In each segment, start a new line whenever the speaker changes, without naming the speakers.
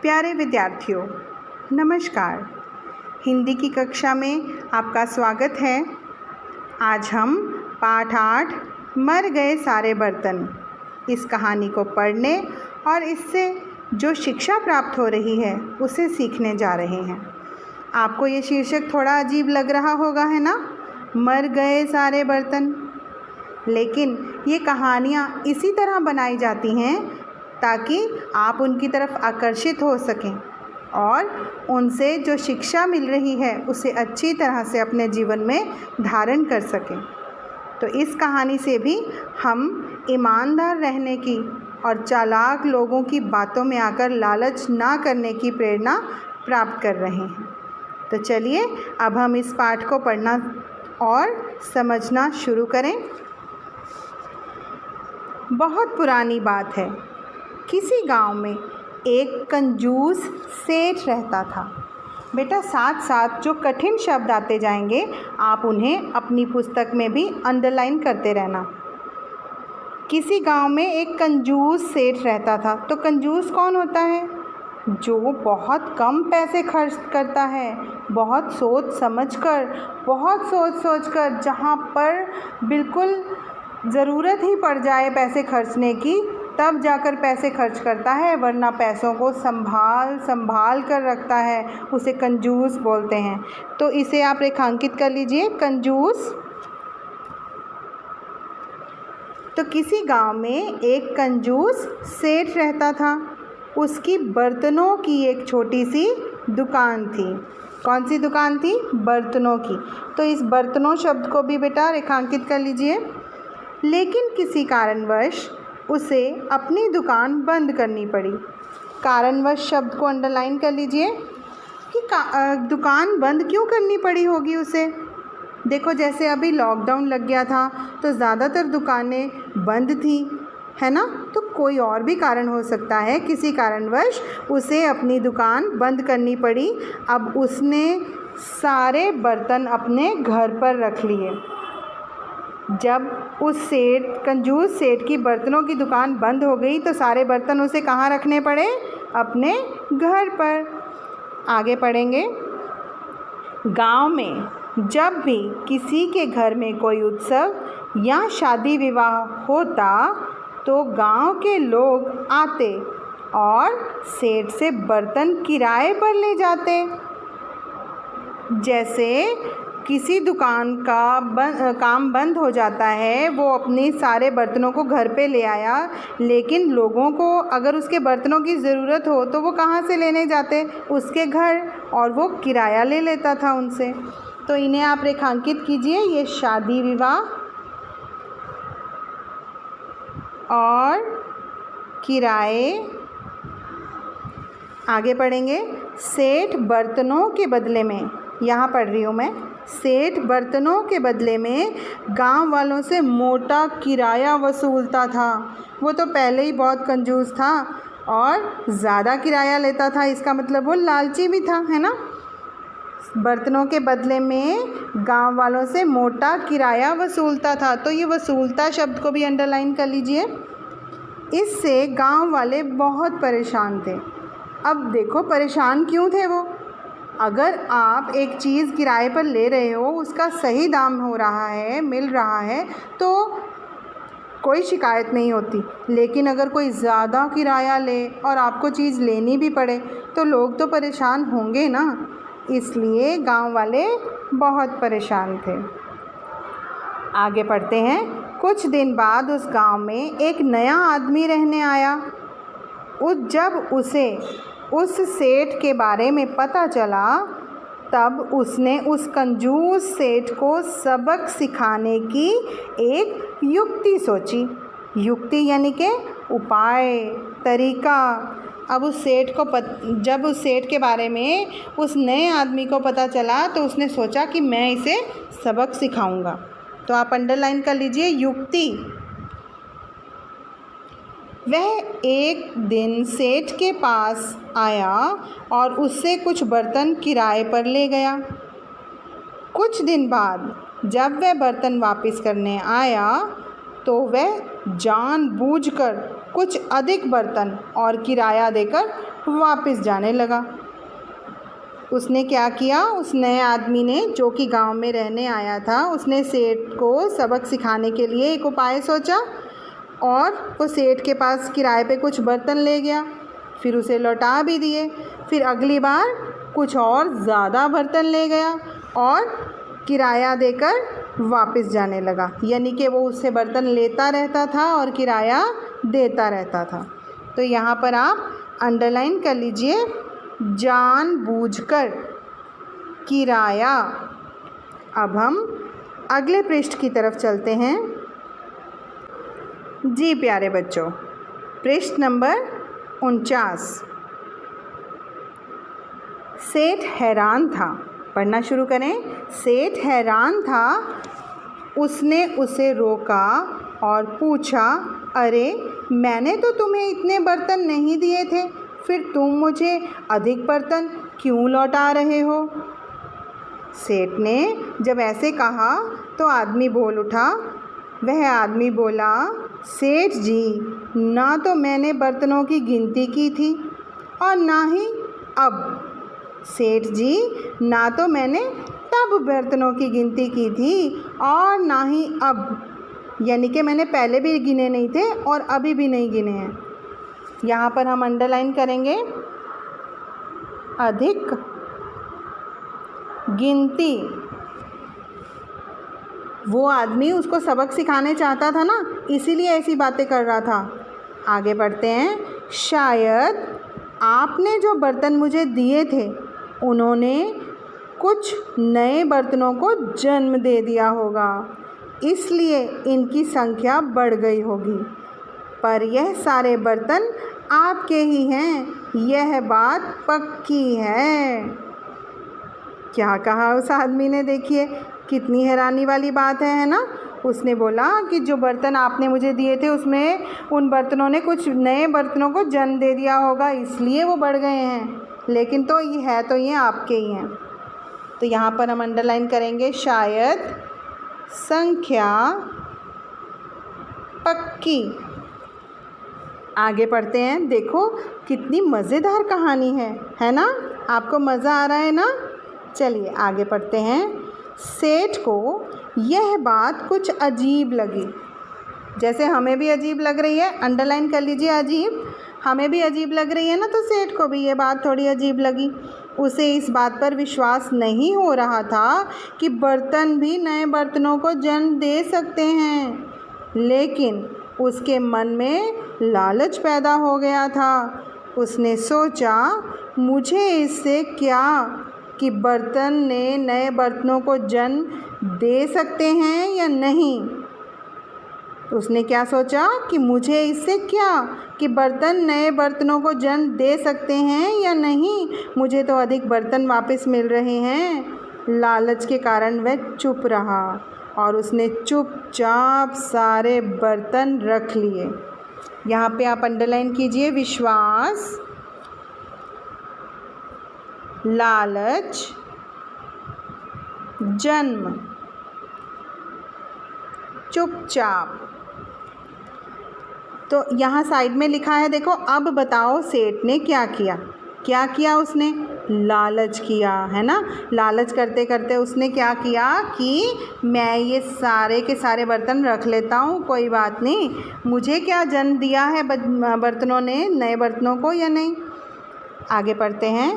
प्यारे विद्यार्थियों, नमस्कार। हिंदी की कक्षा में आपका स्वागत है। आज हम पाठ 8 मर गए सारे बर्तन इस कहानी को पढ़ने और इससे जो शिक्षा प्राप्त हो रही है उसे सीखने जा रहे हैं। आपको ये शीर्षक थोड़ा अजीब लग रहा होगा, है ना? मर गए सारे बर्तन। लेकिन ये कहानियाँ इसी तरह बनाई जाती हैं ताकि आप उनकी तरफ आकर्षित हो सकें और उनसे जो शिक्षा मिल रही है उसे अच्छी तरह से अपने जीवन में धारण कर सकें। तो इस कहानी से भी हम ईमानदार रहने की और चालाक लोगों की बातों में आकर लालच ना करने की प्रेरणा प्राप्त कर रहे हैं। तो चलिए अब हम इस पाठ को पढ़ना और समझना शुरू करें। बहुत पुरानी बात है। किसी गांव में एक कंजूस सेठ रहता था। बेटा, साथ साथ जो कठिन शब्द आते जाएंगे आप उन्हें अपनी पुस्तक में भी अंडरलाइन करते रहना। किसी गांव में एक कंजूस सेठ रहता था। तो कंजूस कौन होता है? जो बहुत कम पैसे खर्च करता है, बहुत सोच सोच कर जहाँ पर बिल्कुल ज़रूरत ही पड़ जाए पैसे खर्चने की तब जाकर पैसे खर्च करता है, वरना पैसों को संभाल कर रखता है। उसे कंजूस बोलते हैं। तो इसे आप रेखांकित कर लीजिए, कंजूस। तो किसी गांव में एक कंजूस सेठ रहता था। उसकी बर्तनों की एक छोटी सी दुकान थी। कौन सी दुकान थी? बर्तनों की। तो इस बर्तनों शब्द को भी बेटा रेखांकित कर लीजिए। लेकिन किसी कारणवश उसे अपनी दुकान बंद करनी पड़ी। कारणवश शब्द को अंडरलाइन कर लीजिए कि दुकान बंद क्यों करनी पड़ी होगी उसे। देखो, जैसे अभी लॉकडाउन लग गया था तो ज़्यादातर दुकानें बंद थी, है ना? तो कोई और भी कारण हो सकता है। किसी कारणवश उसे अपनी दुकान बंद करनी पड़ी। अब उसने सारे बर्तन अपने घर पर रख लिए। जब उस कंजूस सेठ की बर्तनों की दुकान बंद हो गई तो सारे बर्तन उसे कहाँ रखने पड़े? अपने घर पर। आगे पढ़ेंगे। गांव में जब भी किसी के घर में कोई उत्सव या शादी विवाह होता तो गांव के लोग आते और सेठ से बर्तन किराए पर ले जाते। जैसे किसी दुकान का काम बंद हो जाता है, वो अपनी सारे बर्तनों को घर पे ले आया, लेकिन लोगों को अगर उसके बर्तनों की ज़रूरत हो तो वो कहाँ से लेने जाते? उसके घर, और वो किराया ले लेता था उनसे। तो इन्हें आप रेखांकित कीजिए। ये शादी विवाह और किराए। आगे पढ़ेंगे। सेठ बर्तनों के बदले में, यहाँ पढ़ रही हूँ मैं, सेठ बर्तनों के बदले में गांव वालों से मोटा किराया वसूलता था। वो तो पहले ही बहुत कंजूस था और ज़्यादा किराया लेता था। इसका मतलब वो लालची भी था, है ना? बर्तनों के बदले में गांव वालों से मोटा किराया वसूलता था। तो ये वसूलता शब्द को भी अंडरलाइन कर लीजिए। इससे गांव वाले बहुत परेशान थे। अब देखो, परेशान क्यों थे वो? अगर आप एक चीज़ किराए पर ले रहे हो, उसका सही दाम हो रहा है, मिल रहा है, तो कोई शिकायत नहीं होती। लेकिन अगर कोई ज़्यादा किराया ले और आपको चीज़ लेनी भी पड़े तो लोग तो परेशान होंगे ना। इसलिए गांव वाले बहुत परेशान थे। आगे पढ़ते हैं। कुछ दिन बाद उस गांव में एक नया आदमी रहने आया। जब उसे उस सेठ के बारे में पता चला तब उसने उस कंजूस सेठ को सबक सिखाने की एक युक्ति सोची। युक्ति यानी कि उपाय, तरीका। अब जब उस सेठ के बारे में उस नए आदमी को पता चला तो उसने सोचा कि मैं इसे सबक सिखाऊंगा। तो आप अंडरलाइन कर लीजिए, युक्ति। वह एक दिन सेठ के पास आया और उससे कुछ बर्तन किराए पर ले गया। कुछ दिन बाद जब वह बर्तन वापस करने आया तो वह जानबूझकर कुछ अधिक बर्तन और किराया देकर वापस जाने लगा। उसने क्या किया, उस नए आदमी ने, जो कि गांव में रहने आया था, उसने सेठ को सबक सिखाने के लिए एक उपाय सोचा और वो सेठ के पास किराए पे कुछ बर्तन ले गया, फिर उसे लौटा भी दिए। फिर अगली बार कुछ और ज़्यादा बर्तन ले गया और किराया देकर वापस जाने लगा। यानी कि वो उससे बर्तन लेता रहता था और किराया देता रहता था। तो यहाँ पर आप अंडरलाइन कर लीजिए, जानबूझकर किराया। अब हम अगले पृष्ठ की तरफ चलते हैं। जी प्यारे बच्चों, पृष्ठ नंबर 49। सेठ हैरान था। पढ़ना शुरू करें। सेठ हैरान था। उसने उसे रोका और पूछा, अरे मैंने तो तुम्हें इतने बर्तन नहीं दिए थे, फिर तुम मुझे अधिक बर्तन क्यों लौटा रहे हो? सेठ ने जब ऐसे कहा तो आदमी बोल उठा। वह आदमी बोला, सेठ जी, ना तो मैंने बर्तनों की गिनती की थी और ना ही अब। सेठ जी, ना तो मैंने तब बर्तनों की गिनती की थी और ना ही अब। यानी कि मैंने पहले भी गिने नहीं थे और अभी भी नहीं गिने हैं। यहाँ पर हम अंडरलाइन करेंगे, अधिक गिनती। वो आदमी उसको सबक सिखाने चाहता था ना, इसीलिए ऐसी बातें कर रहा था। आगे बढ़ते हैं। शायद आपने जो बर्तन मुझे दिए थे उन्होंने कुछ नए बर्तनों को जन्म दे दिया होगा, इसलिए इनकी संख्या बढ़ गई होगी, पर यह सारे बर्तन आपके ही हैं, यह बात पक्की है। क्या कहा उस आदमी ने, देखिए कितनी हैरानी वाली बात है ना। उसने बोला कि जो बर्तन आपने मुझे दिए थे उसमें उन बर्तनों ने कुछ नए बर्तनों को जन्म दे दिया होगा, इसलिए वो बढ़ गए हैं, लेकिन तो ये आपके ही हैं। तो यहाँ पर हम अंडरलाइन करेंगे, शायद संख्या पक्की। आगे पढ़ते हैं। देखो कितनी मज़ेदार कहानी है ना। आपको मज़ा आ रहा है ना। चलिए आगे पढ़ते हैं। सेठ को यह बात कुछ अजीब लगी, जैसे हमें भी अजीब लग रही है। अंडरलाइन कर लीजिए, अजीब। हमें भी अजीब लग रही है ना, तो सेठ को भी ये बात थोड़ी अजीब लगी। उसे इस बात पर विश्वास नहीं हो रहा था कि बर्तन भी नए बर्तनों को जन्म दे सकते हैं, लेकिन उसके मन में लालच पैदा हो गया था। उसने सोचा, मुझे इससे क्या कि बर्तन ने नए बर्तनों को जन्म दे सकते हैं या नहीं। उसने क्या सोचा कि मुझे इससे क्या कि बर्तन नए बर्तनों को जन्म दे सकते हैं या नहीं, मुझे तो अधिक बर्तन वापस मिल रहे हैं। लालच के कारण वह चुप रहा और उसने चुपचाप सारे बर्तन रख लिए। यहाँ पे आप अंडरलाइन कीजिए, विश्वास, लालच, जन्म, चुपचाप। तो यहाँ साइड में लिखा है, देखो। अब बताओ सेठ ने क्या किया। क्या किया उसने? लालच किया, है ना। लालच करते करते उसने क्या किया कि मैं ये सारे के सारे बर्तन रख लेता हूँ, कोई बात नहीं, मुझे क्या जन्म दिया है बर्तनों ने नए बर्तनों को या नहीं। आगे पढ़ते हैं।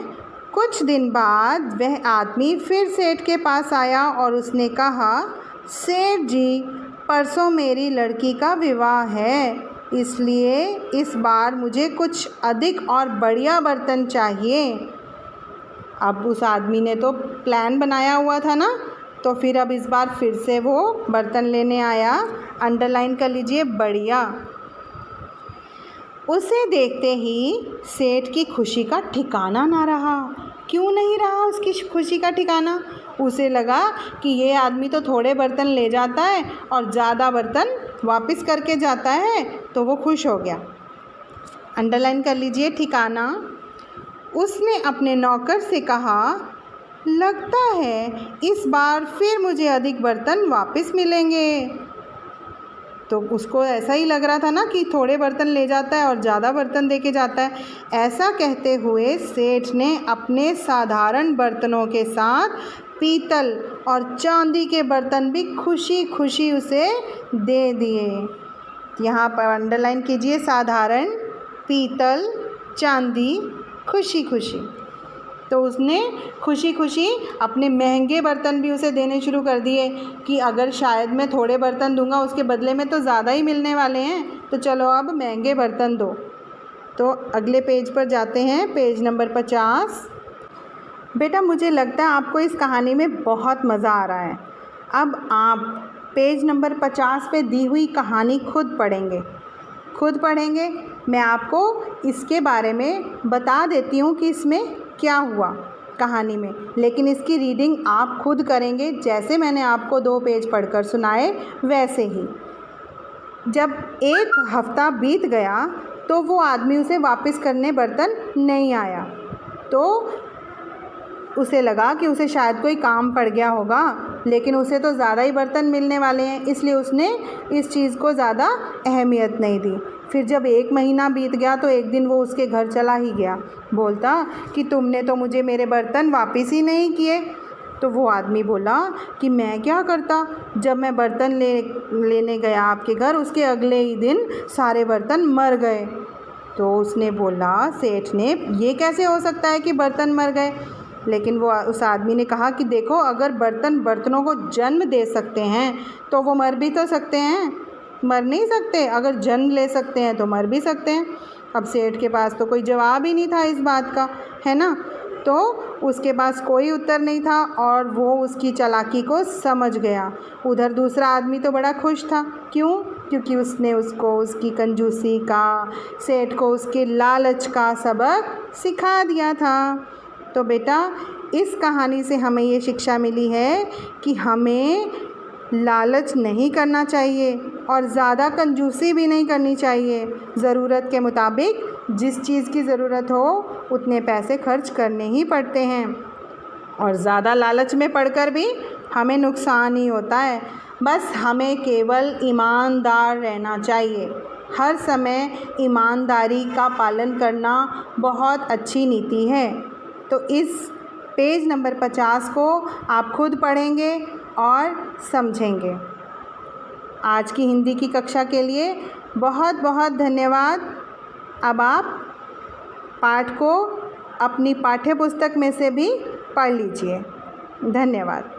कुछ दिन बाद वह आदमी फिर सेठ के पास आया और उसने कहा, सेठ जी, परसों मेरी लड़की का विवाह है, इसलिए इस बार मुझे कुछ अधिक और बढ़िया बर्तन चाहिए। अब उस आदमी ने तो प्लान बनाया हुआ था ना, तो फिर अब इस बार फिर से वो बर्तन लेने आया। अंडरलाइन कर लीजिए, बढ़िया। उसे देखते ही सेठ की खुशी का ठिकाना ना रहा। क्यों नहीं रहा उसकी खुशी का ठिकाना? उसे लगा कि ये आदमी तो थोड़े बर्तन ले जाता है और ज़्यादा बर्तन वापस करके जाता है, तो वो खुश हो गया। अंडरलाइन कर लीजिए, ठिकाना। उसने अपने नौकर से कहा, लगता है इस बार फिर मुझे अधिक बर्तन वापस मिलेंगे। तो उसको ऐसा ही लग रहा था ना कि थोड़े बर्तन ले जाता है और ज़्यादा बर्तन दे के जाता है। ऐसा कहते हुए सेठ ने अपने साधारण बर्तनों के साथ पीतल और चांदी के बर्तन भी खुशी खुशी उसे दे दिए। यहाँ पर अंडरलाइन कीजिए, साधारण, पीतल, चांदी, खुशी खुशी। तो उसने खुशी खुशी अपने महंगे बर्तन भी उसे देने शुरू कर दिए कि अगर शायद मैं थोड़े बर्तन दूंगा उसके बदले में तो ज़्यादा ही मिलने वाले हैं, तो चलो अब महंगे बर्तन दो। तो अगले पेज पर जाते हैं, पेज नंबर 50। बेटा मुझे लगता है आपको इस कहानी में बहुत मज़ा आ रहा है। अब आप पेज नंबर 50 पे दी हुई कहानी खुद पढ़ेंगे। मैं आपको इसके बारे में बता देती हूँ कि इसमें क्या हुआ कहानी में, लेकिन इसकी रीडिंग आप खुद करेंगे जैसे मैंने आपको 2 पेज पढ़कर सुनाए वैसे ही। जब 1 हफ्ता बीत गया तो वो आदमी उसे वापस करने बर्तन नहीं आया। तो उसे लगा कि उसे शायद कोई काम पड़ गया होगा, लेकिन उसे तो ज़्यादा ही बर्तन मिलने वाले हैं, इसलिए उसने इस चीज़ को ज़्यादा अहमियत नहीं दी। फिर जब 1 महीना बीत गया तो एक दिन वो उसके घर चला ही गया। बोलता कि तुमने तो मुझे मेरे बर्तन वापस ही नहीं किए। तो वो आदमी बोला कि मैं क्या करता, जब मैं बर्तन लेने गया आपके घर उसके अगले ही दिन सारे बर्तन मर गए। तो उसने बोला, सेठ ने, ये कैसे हो सकता है कि बर्तन मर गए? लेकिन वो उस आदमी ने कहा कि देखो, अगर बर्तनों को जन्म दे सकते हैं तो वो मर भी तो सकते हैं, मर नहीं सकते? अगर जन्म ले सकते हैं तो मर भी सकते हैं। अब सेठ के पास तो कोई जवाब ही नहीं था इस बात का, है ना? तो उसके पास कोई उत्तर नहीं था और वो उसकी चालाकी को समझ गया। उधर दूसरा आदमी तो बड़ा खुश था। क्यों? क्योंकि उसने उसको उसकी कंजूसी का, सेठ को उसके लालच का सबक सिखा दिया था। तो बेटा इस कहानी से हमें ये शिक्षा मिली है कि हमें लालच नहीं करना चाहिए और ज़्यादा कंजूसी भी नहीं करनी चाहिए। ज़रूरत के मुताबिक जिस चीज़ की ज़रूरत हो उतने पैसे खर्च करने ही पड़ते हैं, और ज़्यादा लालच में पड़कर भी हमें नुकसान ही होता है। बस हमें केवल ईमानदार रहना चाहिए। हर समय ईमानदारी का पालन करना बहुत अच्छी नीति है। तो इस पेज नंबर 50 को आप खुद पढ़ेंगे और समझेंगे। आज की हिंदी की कक्षा के लिए बहुत बहुत धन्यवाद। अब आप पाठ को अपनी पाठ्य पुस्तक में से भी पढ़ लीजिए। धन्यवाद।